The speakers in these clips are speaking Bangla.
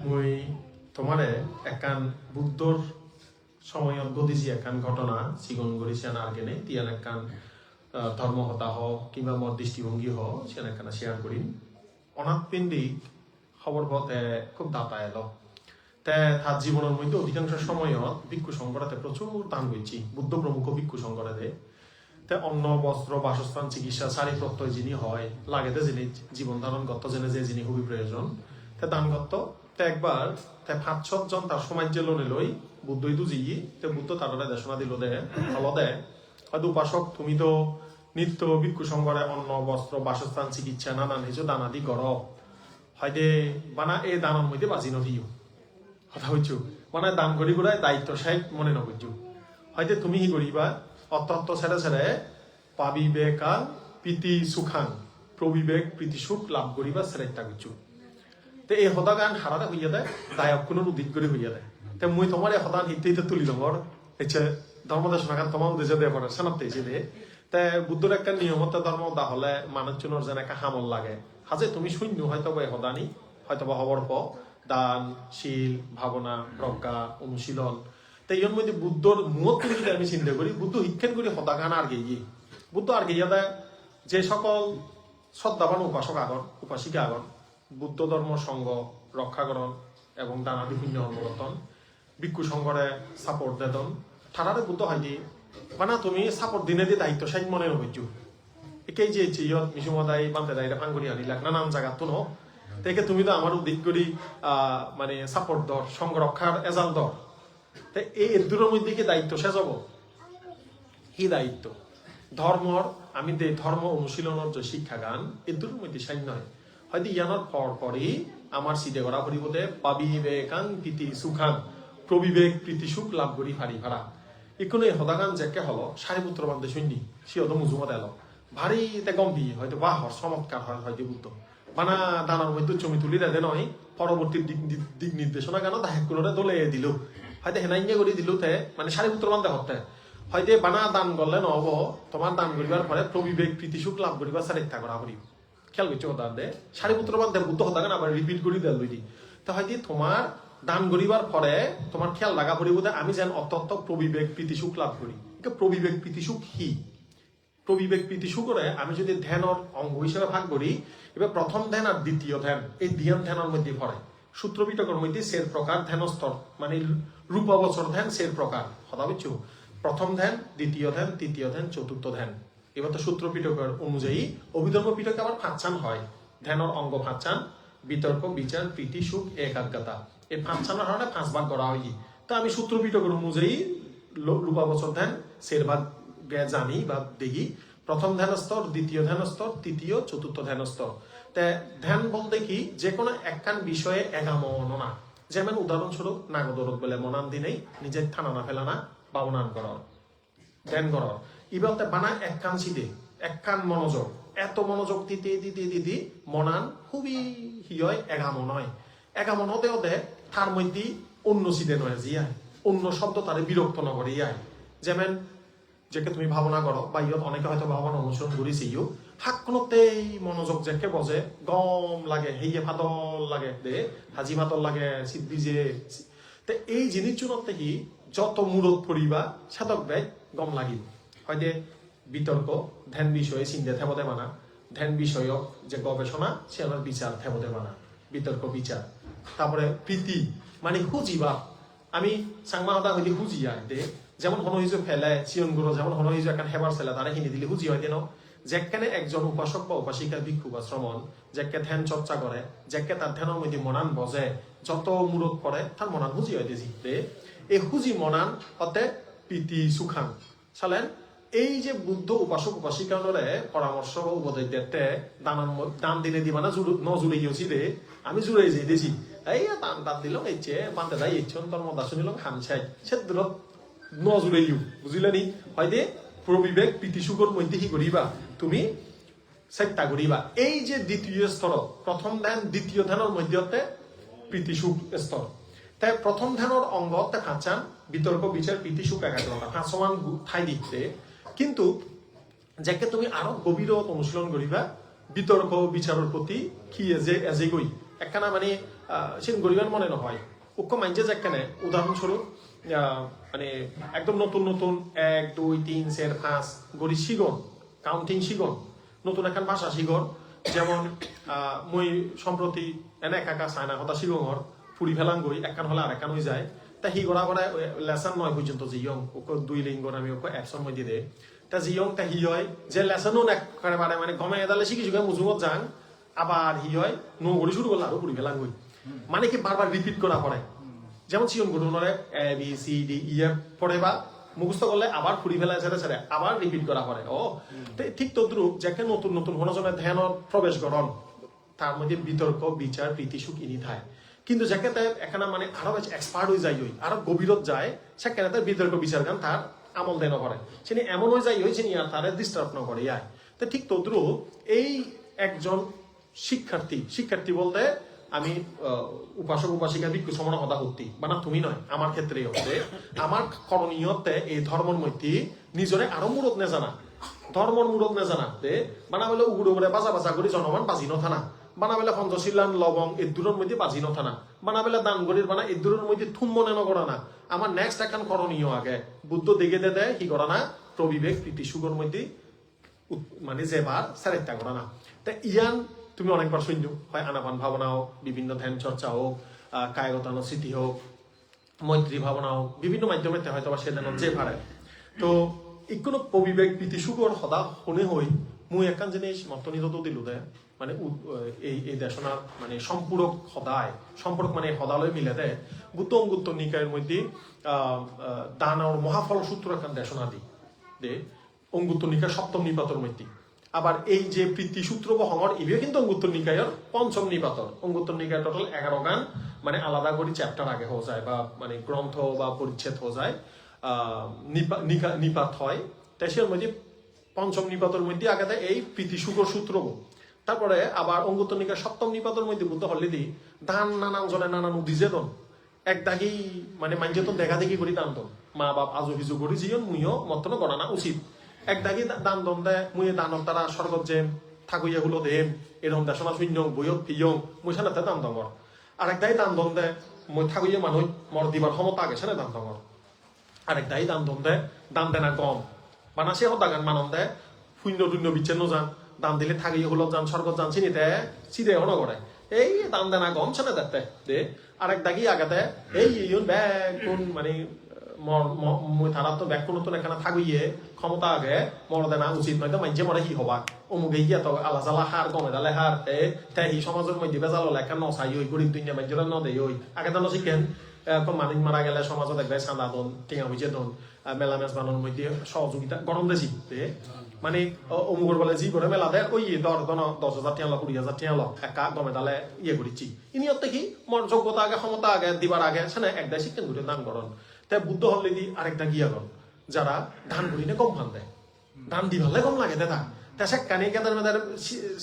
মই তোমারে একান বুদ্ধর সময়ত ঘটিছি একান ঘটনা চিগন করেছি আর্গেনে তিয়ান একান ধর্ম হতা হ কিংবা মত দৃষ্টিভঙ্গি হ সেন একখানা শেয়ার করি অনাথ পিণ্ডিক খবর পথে খুব দাতা এলো তার জীবনের মধ্যে অধিকাংশ সময়ত ভিক্ষু সংকটাতে প্রচুর দান করছি বুদ্ধ প্রমুখ ভিক্ষু সংকটাতে অন্ন বস্ত্র বাসস্থান চিকিৎসা শাড়ি প্রত্যয় যিনি হয় লাগেতে যিনি জীবন ধারণ করত জেনে যে যিনি খুবই প্রয়োজন দান করত একবার ৫-৬ জন তার সমাজ্য লোনে লই বুদ্ধই দুজি বুদ্ধ তারা দেশনা দিল দে ফল দেয় হয়তো উপাসক তুমি তো নিত্য ভিক্ষু সংঘরে অন্ন বস্ত্র বাসস্থান চিকিৎসা নানান কিছু দানাদি গর হয়তো বানা এই দানের মধ্যে বাজি নদিও কথা হইছো মানে দান করি গুড়ায় দায়িত্ব সাহেব মনে নকরছু হয়তো তুমি হি করিবা অত্যন্ত ছেড়ে ছেড়ে পাবিবেকান প্রীতি সুখান প্রবিবেক প্রীতি সুখ লাভ করিবা চেষ্টা করছু এই সদাগান হারাতে হইয়া দেয় দায়ক কোনো উদিত করে হইয়া দেয় মই তোমার এই সদান হিতে তুলি লঙর এসে ধর্মদেশনাগান তোমার উদ্দেশ্যে দেওয়া পড়ে সেনাতে এসে দে বুদ্ধর একটা নিয়মত ধর্ম দা হলে মানুষজনের যেন একটা হামল লাগে হাজে তুমি শূন্য হয়তো বা সদানি হয়তো বা হবর প দান শীল ভাবনা প্রজ্ঞা অনুশীলন ইয়র মধ্যে বুদ্ধর মুখ যদি আমি চিন্তা করি বুদ্ধ শিক্ষণ করি সদাগান আর গিয়ে বুদ্ধ আর গিয়া দেয় যে সকল শ্রদ্ধাবান উপাসক আগর উপাসিকা আগর বুদ্ধ ধর্ম সংঘ রক্ষাকরণ এবং দানা বিভিন্ন অনুবর্তন ভিক্ষু সংঘরে সাপোর্ট দেদন ঠারারে বুদ্ধ হয় দি মানে তুমি সাপোর্ট দিনে দিয়ে দায়িত্ব সাইজ মনে নবইছু একেই যে ইয়ত মিশুমদাই বান্তে দায়িত্ব ফাঙ্গুরি আনিলাক নানান জায়গা তো ন তাকে তুমি তো আমার উদ্দিক করি মানে সাপোর্ট দর সংঘ রক্ষার এজাল দর এই দূরের মধ্যে কি দায়িত্ব শেষ হব হি দায়িত্ব ধর্মর আমি ধর্ম অনুশীলনের যে শিক্ষা গান এর দূরের মধ্যে সাইন নয় হয়তো ইয়ানোর পরই আমার সিদে করা পরিবর্তে পাবিবেকান প্রীতি সুখান প্রবিবেক প্রীতি সুখ লাভ করি ফারি ভাড়া এখনো সদাগান যেকে হলো সারিপুত্র বান্ধে শুনি সে হতো মুজুমত এলো ভারী গম্ভীর হয়তো বাহ চমৎকার হয় হয়তো বুদ্ধ মানা দানার মধ্যে জমি তুলি রেদে নয় পরবর্তী দিক নির্দেশনা কেন দাহেক করে দলে দিল হয়তো হেনাইঙ্গে করে দিল মানে সারিপুত্র বান্ধে হতে হয়তো বানা দান করলে নহব তোমার দান করিবার পরে প্রবিবেক প্রীতি সুখ লাভ করিবার চেষ্টা করা করি খেয়াল করছো হতার দে সারিপুত্র বান্ধে বুদ্ধ হতাগান আবার রিপিট করি দেল লই তো হয়তো তোমার দান করিবার পরে তোমার খেয়াল লাগা পড়িব আমি যেন অত্যন্ত প্রবিবেক প্রীতি সুখ লাভ করি প্রবিবেক প্রীতি সুখ হি প্রবিবেক প্রীতি সুখরে আমি যদি ধ্যানের অঙ্গ হিসেবে ভাগ করি এবার প্রথম ধ্যান আর দ্বিতীয় ধ্যান এই ধ্যানের মধ্যে পড়ে সূত্র পিটকের মধ্যে সের প্রকার ধ্যান স্তর মানে রূপাবচর ধ্যান সের প্রকার কথা বুঝছো প্রথম ধ্যান দ্বিতীয় ধ্যান তৃতীয় ধ্যান চতুর্থ ধ্যান এবার তো সূত্র পিটকের অনুযায়ী অভিধর্ম পিটকে আবার ফাঁচান হয় ধ্যানের অঙ্গ ফাঁচান বিতর্ক বিচার প্রীতি সুখ একাগ্রতা এই ফাঁচানোর কারণে 5 ভাগ করা হয় তো আমি সূত্র পিটকের অনুযায়ী রূপাবচর ধ্যান সের ভাগ জানি বা দেখি প্রথম ধ্যান স্তর দ্বিতীয় ধ্যান স্তর তৃতীয় চতুর্থ ধ্যান স্তর ধ্যান বলতে কি যে কোনো একখান বিষয়ে এগামনা যেমন উদাহরণস্বরূপ নাগদরদ বলে মনান দিনেই নিজের থানা ফেলানা বা উনান করার ধ্যান করার ইবলতে বানা একখান সিদে একখান মনোযোগ এত মনোযোগ দিতে দিতে দিতে মনান খুবই হিয় এগামো নয় এগামনতে ওদে তার মধ্যে অন্য সিদে নয় জিয়ায় অন্য শব্দ তারে বিরক্ত নগরে ইয়ায় যেমন যেকে তুমি ভাবনা করো বা ইয়ত অনেকে হয়তো ভাবনা অনুসরণ করেছি ইউ হাক কোনোতেই মনোযোগ যেকে বজে গম লাগে হেয়ে ফাদল লাগে দে হাজি ফাদল লাগে সিদ্ধি যে এই জিনিসজনের থেকে যত মূরত পড়িবা সাধক ব্যয় গম লাগিল হয়তো বিতর্ক ধ্যান বিষয়ে চিন্তা থেবদে মানা ধ্যান বিষয়ক যে গবেষণা সে আমার বিচার থেবদে মানা বিতর্ক বিচার তারপরে প্রীতি মানে হুজিবা আমি সাংমা হতা হইলে হুজিয়া দে যেমন হনহিজু ফেলে চিয়নগুলো যেমন হনহিজু এখন হেবার ছেলে তারা হিনি দিলে হুজি হয় কেন যেখানে একজন উপাসক বা উপাসিকা ভিক্ষু বা শ্রমণ যেকে ধ্যান চর্চা করে যেকে তার ধ্যানের মধ্যে মনান বজে যত মূরত পড়ে তার মনান হুজি হয় জিতে এই হুজি মনান হতে প্রীতি সুখান চালেন এই যে বুদ্ধ উপাসক উপাসিকানরে পরামর্শ বা উপদেশ দিতে দান দিলে দিবা না ন জুড়ে গিয়েছি রে আমি জুড়ে যাই দিছি এই দান দিল এই চেয়ে বানতে যাই ইচ্ছন তোর মদা শুনিল খামছাই সে দূরত নজরে ইউ বুঝিলে নি হয়তো প্রবিবেক প্রীতি সুখর মধ্যে কি করিবা তুমি চেষ্টা করিবা এই যে দ্বিতীয় স্তর প্রথম ধ্যান দ্বিতীয় ধ্যানের মধ্যে প্রীতি সুখ স্তর তাই প্রথম ধ্যানের অঙ্গ ফাঁচান বিতর্ক বিচার প্রীতি সুখ একাগ্রতা 5 সমান ঠাই দিতে কিন্তু যাকে তুমি আরো গভীর অনুশীলন করিবা বিতর্ক বিচারের প্রতি কি এজে গই একখানা মানে সেন গরিবের মনে নহয় উক্ক মাইন্ডে যেখানে উদাহরণস্বরূপ মানে একদম নতুন নতুন 1 2 3 4 5 গড়ি শিগন কাউন্টিং শিগন নতুন এখন ভাষা শিগন যেমন মই সম্প্রতি এনে একা চায়না কথা শিগঙর ফুরি ফেলান গই একখান হলে আর একখান হয়ে যায় তা হি গড়া গড়া লেসন 9 পর্যন্ত জিয়ং ওকে 2 লিঙ্গর আমি ওকে অ্যাপসন মধ্যে দে তা জিয়ং তা হি হয় যে লেসনও একেবারে মানে গমে এদালে শিখি শিখে মুজুমত যান আবার হি হয় নো গড়ি শুরু করলে আরো ফুরি ফেলান গই মানে কি বারবার রিপিট করা পড়ে যেমন সিয়ন গঠনরে A B C D E F পড়ে বা মুখস্থ করলে আবার ফুরি ফেলা ছেড়ে ছেড়ে আবার রিপিট করা পড়ে ও ঠিক তদ্রুপ যাকে নতুন নতুন হনজনে ধ্যান প্রবেশ গঠন তার মধ্যে বিতর্ক বিচার প্রীতি সুখ ইনি থাকে কিন্তু যাকে এখানে মানে আরো বেশি এক্সপার্ট হয়ে যায় আরো গভীরত যায় সেখানে তার বিতর্ক বিচার গান তার আমল দেন করে সে এমন হয়ে যায় হয়েছে আর তারে ডিস্টার্ব না করে যায় তো ঠিক তদ্রুপ এই একজন শিক্ষার্থী বলতে আমি উপাসক উপাসিকা ভিক্ষু সমান কথা করতি মানে তুমি নয় আমার ক্ষেত্রে হচ্ছে আমার করণীয়তে এই ধর্মের মধ্যে নিজরে আরো মূরত নে জানা ধর্মর মূরত নে জানা বানা বলে উগুড়ো করে বাজা বাজা করে জনমান বাজি নথানা বানা বেলা পঞ্চশীলান লবং এই দূরের মধ্যে বাজি নথানা বানা বেলা দান গরির বানা এই দূরের মধ্যে থুম মনে নকরা না আমার নেক্সট এখন করণীয় আগে বুদ্ধ দেখে দেয় কি করা না প্রবিবেক প্রীতি সুগর মধ্যে মানে যেবার সারেত্তা করা না তা ইয়ান তুমি অনেকবার শুনছো হয় আনাপান ভাবনা হোক বিভিন্ন ধ্যান চর্চা হোক কায়গতানো স্মৃতি হোক মৈত্রী ভাবনা হোক বিভিন্ন মাধ্যমে হয়তো বা সেদিন যে পারে তো কোনো প্রবিবেক প্রীতি সুগর সদা শুনে হই মুই একান জিনিস মতনিত দিলো দে মানে এই দেশনার মানে সম্পূরক সদায় সম্পর্ক মানে সদালয় মিলে দেয় গুত্ত নিকায়ের মধ্যে দানর মহাফল সূত্র একান দেশনা দি দে অঙ্গুত্ত নিকায় সপ্তম নিপাতর মধ্যে আবার এই যে প্রীতি সূত্র বহমর ইভিও কিন্তু অঙ্গুত্তর নিকায়ের পঞ্চম নিপাতর অঙ্গুত্তর নিকায় টোটাল 11 গান মানে আলাদা করে চ্যাপ্টার আগে হয়ে যায় বা মানে গ্রন্থ বা পরিচ্ছেদ হয়ে যায় নিপাত হয় তাই সের মধ্যে পঞ্চম নিপাতর মধ্যে আগে দেয় এই প্রীতি সুগর সূত্র তারপরে আবার অঙ্গুত্তর নিকায় সপ্তম নিপাতর মধ্যে বুদ্ধ হল্লিদি দান নানান জনে নানান উদিজে দন এক দাগি মানে মাইন্ডে তো দেখা দেখি করি দান দন মা বাপ আজু হিজু করি জিয়ন মুইও মতন গণনা উচিত এক দাগি দান দন দেয় মুই দানর তারা স্বর্গত যে থাকুইয়া গুলো দেম এরকম দেশনা শূন্য বইয়ত ফিয়ং মুই সানাতে দান দঙর আর এক দাই দান দন দেয় মই থাকুইয়া মানুষ মর দিবার ক্ষমতা গেছে না দান দঙর আরেক দাই দান দন দেয় দান দেনা কম বানা সে হদাগান মানন দেয় শূন্য টুন্য বিচ্ছিন্ন যান দান দিলে থাকিয়ে হলো যান স্বর্গত যান চিনিতে চিদে হন করে এই দান দেনা কম ছানে দেখতে দে আরেক দাগি আগাতে এই ইউন ব্যাগ কোন মানে মই তারা তো ব্যাগ কোনো তো এখানে থাকুইয়ে ক্ষমতা আগে মর দেনা উচিত নয় তো মাইজে মরে কি হবা অমুকে গিয়া তো আলা জালা হার কমে দালে হার তাই হি সমাজের মধ্যে বেজাল লেখা নসাই ওই গরিব দুনিয়া মাইজরা ন দেই ওই আগে তো শিখেন মানুষ মারা গেলে সমাজত একবার চাঁদা দন টিঙা বুঝে দন মেলামেজ বানোর মধ্যে সহযোগিতা গরম দেছি মানে অমুকর বলে জি করে মেলা দেয় ওই 10,000 টিয়া 20,000 টিয়া একা গমে দালে ইয়ে করেছি ইনিয়তে কি মর যোগ্যতা আগে ক্ষমতা আগে দিবার আগে সেনে একদাই শিক্ষণ ঘুরে দান করন তাই বুদ্ধ হলে দি আরেকটা গিয়া গন যারা ধান করিনে কম ফান দেয় ধান দিবালে কম লাগে দেখা তা সে কানে কেদার মেদার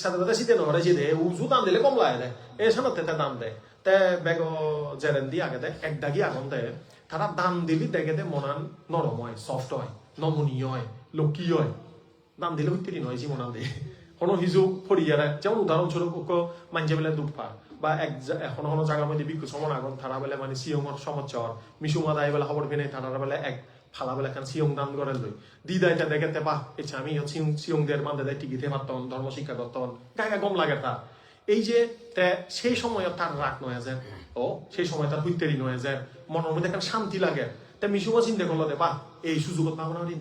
সাথে সাথে শীতে নহরে শীতে উজু দান দিলে কম লাগে দেয় এই সানাতে দান দেয় তে বেগ জেরেন দি আগে দেয় এক দাগি আগন দেয় তারা দান দিলি দেখে দে মনান নরম হয় সফট হয় নমনীয় হয় লক্ষ্মী হয় দান দিলে হইতে নয় জি মনান দিয়ে কোনো হিজু ফরিয়ারে যেমন উদাহরণস্বরূপ মাঞ্জে বেলে দুধ পা বা এখন কোনো জায়গার মধ্যে বিক্ষু সমান আগন তারা বেলে মানে সিয়ঙর সমচ্চর মিশুমা দায় বেলা খবর পেনে তারা বেলে এক ফালা বেলা খান সিয়ং দান করে লই দি দায়টা দেখে পা এসে আমি সিয়ংদের মানতে দেয় টিকিতে পারতন ধর্ম শিক্ষা করতন গায়ে গম লাগে তার এই যে সেই সময় তার রাগ নয় যে ও সেই সময় তার হইতেরি নয় যে মনের মধ্যে একটা শান্তি লাগে তা মিশুমা চিন্তা করলো দে বা এই সুযোগত পাবনা দিন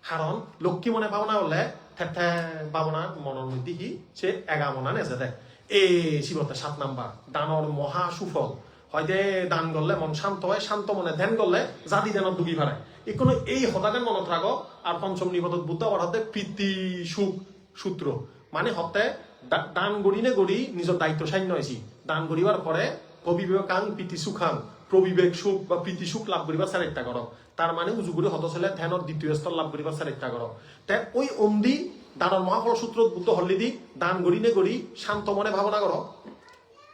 কারণ লক্ষ্মী মনে পাবনা হলে ঠেঠে পাবনা মনের মধ্যে কি সে এগামনা নেছে দেয় এই শিবতে 7 নাম্বার দানর মহা সুফল হয়তো দান করলে মন শান্ত হয় শান্ত মনে ধ্যান করলে জাতি ধ্যানত ডুবি ভাড়ায় কোনো এই হতাগান মনত রাখো আর পঞ্চম নিপদত বুদ্ধ অর্থাৎ প্রীতি সুখ সূত্র মানে হতে দান গড়িনে গড়ি নিজের দায়িত্ব সান্য হয়েছি দান গড়িবার পরে প্রবিবেকাং প্রীতি সুখাং প্রবিবেক সুখ বা প্রীতি সুখ লাভ করিবার চেষ্টা করো তার মানে উজু করে হত ছেলে ধ্যানের দ্বিতীয় স্তর লাভ করিবার চেষ্টা করো তাই ওই অন্দি দানের মহাফল সূত্র বুদ্ধ হল্লি দি দান গড়িনে গড়ি শান্ত মনে ভাবনা করো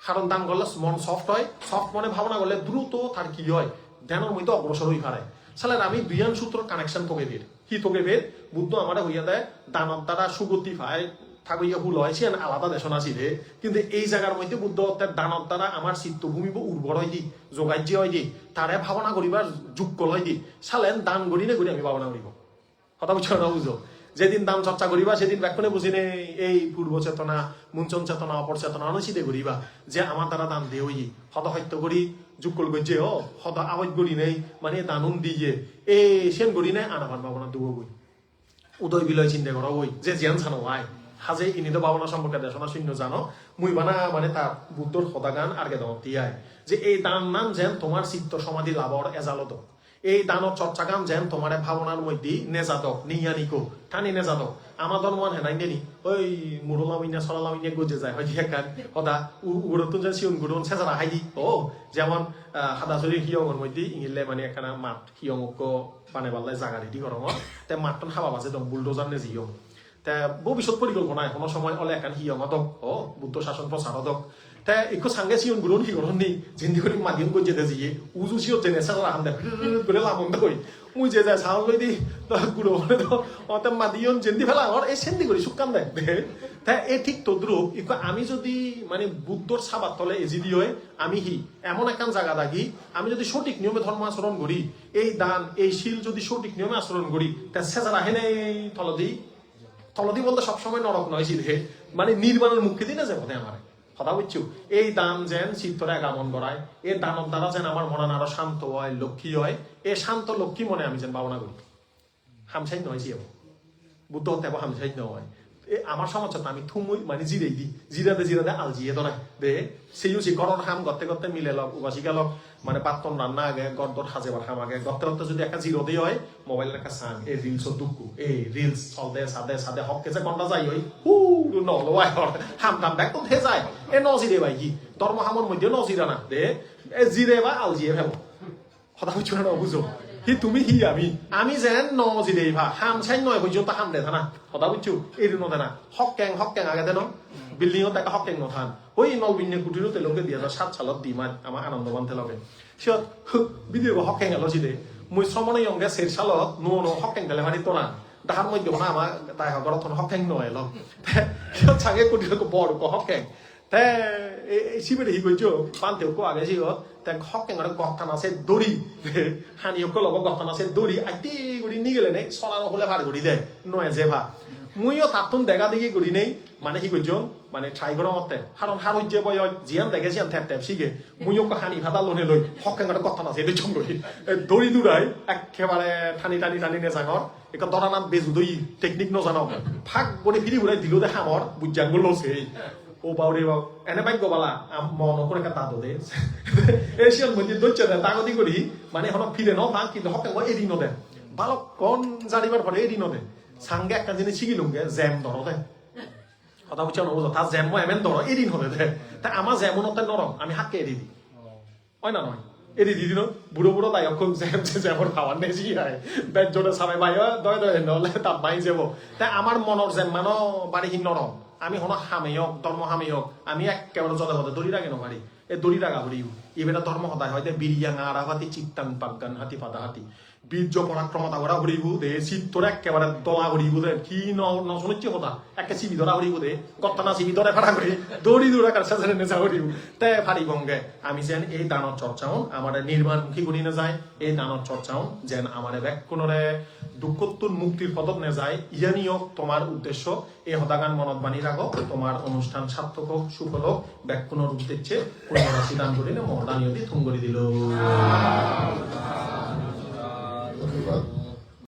কারণ দান করলে মন সফট হয় সফট মনে ভাবনা করলে দ্রুত তার কি হয় ধ্যানের মধ্যে অগ্রসর হয়ে পারে সালের আমি দুইয়ান সূত্র কানেকশন তোকে বের কি তোকে বের বুদ্ধ আমার হইয়া দেয় দানব দ্বারা সুগতি পায় ঠাকুরিয়া হুল হয় সে আলাদা দেশন আসি রে কিন্তু এই জায়গার মধ্যে বুদ্ধ দানত দ্বারা আমার চিত্তভূমি উর্বর হয় দি যোগাজ্য হয় দি তারে ভাবনা করিবার যোগ্য হয় দি সালেন দান করি না করি আমি ভাবনা করিব কথা বুঝছো না বুঝো যেদিন দান চর্চা করিবা সেদিন ব্যাকুনে বুঝি নে এই পূর্ব চেতনা মুঞ্চন চেতনা অপর চেতনা অনুচিতে করিবা যে আমার দ্বারা দান দে হই হত সত্য করি যোগকল গজ্জে হত আবাজ করি নেই মানে দানুন দিয়ে এই সেন করি নাই আনাবান ভাবনা দুব বই উদয় বিলয় চিন্তা করা বই যে জ্ঞান জানো আয় হাজে ইনি তো ভাবনা সম্পর্কে দেশনা শূন্য জানো মুই বানা মানে তার বুদ্ধর সদাগান আর গে দিয়ায় যে এই দান নাম যেন তোমার চিত্ত সমাধি লাভর এজালত এই দানত চর্চা গান যেন তোমার ভাবনার মধ্যে নেজাদক নিয়ানিকো টানি নেজাদক আমার ধর্মান হেনাই দেনি ওই মুরলামিনা সলালামিনা গজে যায় হয়তো একান হদা উড়তুন যেন সিউন গুড়ুন সেজারা হাইদি যেমন হাদাচুরি হিয়ঙের মধ্যে ইংলে মানে একখানা মাঠ হিয়ঙক বানে বাল্লাই জাগা রেডি গরম তে মাঠটন হাবা বাজে দম বুলডোজার নে জিও তে ভবিষ্যৎ পরিকল্পনা কোনো সময় অলে একান হিয়ঙ দক বুদ্ধ শাসন প্রচার দক তে একো সাঙ্গে সিউন গুড়ুন হিগরন নেই জিন্দি করে মাদিম গজে দে জিয়ে উজু সিও জেনে সেজারা হামদে করে লামন দই মুই যে যায় সাউল লই দি গুড়ো হলে তো অতে মাদিয়ন জেন্দি ফেলা আর এই সেন্দি করি সুকান দেখ তা এ ঠিক তদ্রুপ ইকো আমি যদি মানে বুদ্ধর সাবাত তলে এজিদি হয় আমি এমন একখান জায়গা থাকি আমি যদি সঠিক নিয়মে ধর্ম আচরণ করি এই দান এই শিল যদি সঠিক নিয়মে আচরণ করি তা সেজার আহে নাই তলদি বলতে সবসময় নরক নয় সিধে মানে নির্বাণের মুখে দিনে যাবো আমার কথা বুঝছো এই দান যেন চিত্তরে আগমন করায় এই দানের দ্বারা যেন আমার মন আরো শান্ত হয় লক্ষ্মী হয় এই শান্ত লক্ষ্মী মনে আমি যেন ভাবনা করি হামসাই নয় যে বুদ্ধ হতে হামসাই নয় আমার সমাজত আমি থুমুই মানে জিরাই দি জিরাতে আলজিয়ে ধরে দে সেইও সে গরর হাম গতে গতে মিলে লক উবাসিকা লক মানে পাত্তন রান্না আগে গড়দর সাজেবার হাম আগে গতে গতে যদি একটা জিরো দিয়ে হয় মোবাইল একটা সান এই রিলসর দুঃখু এই রিলস চলদে সাদে হক কেছে গন্ডা যাই হই নলওয়াই হাম দাম দেখ তো থে যায় এ নজিরে ভাই কি ধর্ম হামর মধ্যে নজিরা না দে এ জিরে বা আলজিয়ে ফেলো কথা বুঝছো না বুঝো তুমি আমি যেন নজিরে ভা হাম চাই নয় পর্যন্ত হাম দে থানা কথা বুঝছো এই নদে না হক ক্যাং আগে দেন বিল্ডিং তাকে হক ক্যাং নথান ওই নল বিন্যে কুটিরও তেলকে 2007 সালত দিমাত আমার আনন্দবান তেলকে সিয়ত বিদিও হক ক্যাং আলোচি দে মুই শ্রমণে ইয়ংগে 4 সালত নো হক ক্যাং তেলে মারি তোরা তাহার মধ্যে না আমার তাই হগরত হক ক্যাং নয় এলো সিয়ত ছাগে কুটিরকে বড় হক ক্যাং তে সিবেরে হি কইছো পান্তেও কো আগে সিও তে হক ক্যাং আর গহতান আছে দড়ি হানিও কো লগ গহতান আছে দড়ি আইতি গুড়ি নি গেলে নাই সলানো হলে ভার গুড়ি দে নয় যে ভা মুইও তাতুন দেখা দেখি গুড়ি নেই মানে কি কইছো মানে ট্রাই করো মতে হারন হারুই যে বয় জিয়ান দেখে জিয়ান থ্যাপ থ্যাপ সিগে মুইও কো হানি ভাতা লনে লই হক ক্যাং আর গহতান আছে এটি চম দড়ি দড়ি দুরাই একেবারে টানি নে জাঙর এক দরানাম বেজু দই টেকনিক ন জানো ফাক বডি ফিরি ঘুরাই দিলো দে হামর বুজাঙ্গুল লছে ও বাউরে বাউ এনে বাইক গোবালা মন করে কা তাদো দে এশিয়ান মধ্যে দইছে না তাগতি করি মানে হন ফিরে ন ফাক কিন্তু হক ক্যাং এরি ন দে ভালো কোন জানিবার পরে এরি ন দে সাঙ্গে একটা জিনিস শিখিলুঙ্গে জ্যাম ধরো দে কথা বুঝছো না বুঝো তার জ্যাম এমন ধরো এরি ন দে তা আমার জ্যামনতে নরম আমি হাতকে এরি দি হয় না নয় এরি দি দিন বুড়ো তাই অক্ষম জ্যামর খাওয়ার নেই শিখায় বেদ জোরে সাবাই ভাই দয় নহলে তার মাই যাব তাই আমার মনের জ্যাম মানো বাড়িহীন নরম আমি হন হামে হোক ধর্ম হামে হোক আমি একেবারে যদে হতে দড়ি রাখে নপারি এই দড়ি রাখা হরিও এবারে ধর্ম সদায় হয়তো বিরিয়াঙা আরাহাতি চিত্তাং পাজ্ঞান হাতি পাদা হাতি বীর্য পরাক্রমতা করা হরিব দে চিত্তরে একেবারে দলা হরিব দে কি নশুনিচ্ছি কথা একে চিবি ধরা হরিব দে গত্তানা চিবি ধরে ফাড়া করি দড়ি দৌড়া কার সাথে নেচা হরিব তে ফাড়ি গঙ্গে আমি যেন এই দানত চর্চাও আমার নির্মাণমুখী করি না যায় এই দানত চর্চাও যেন আমার ব্যাকুণরে দুঃখত্তুর মুক্তির পদত নে যায় ইয়ানি হোক তোমার উদ্দেশ্য এই হদাগান মনত বাণী রাখো তোমার অনুষ্ঠান সার্থক হোক সুফল হোক ব্যাকুণর উদ্দেশ্যে পুনরাশি দান করিলে মহদানীয়তি থুম করে দিল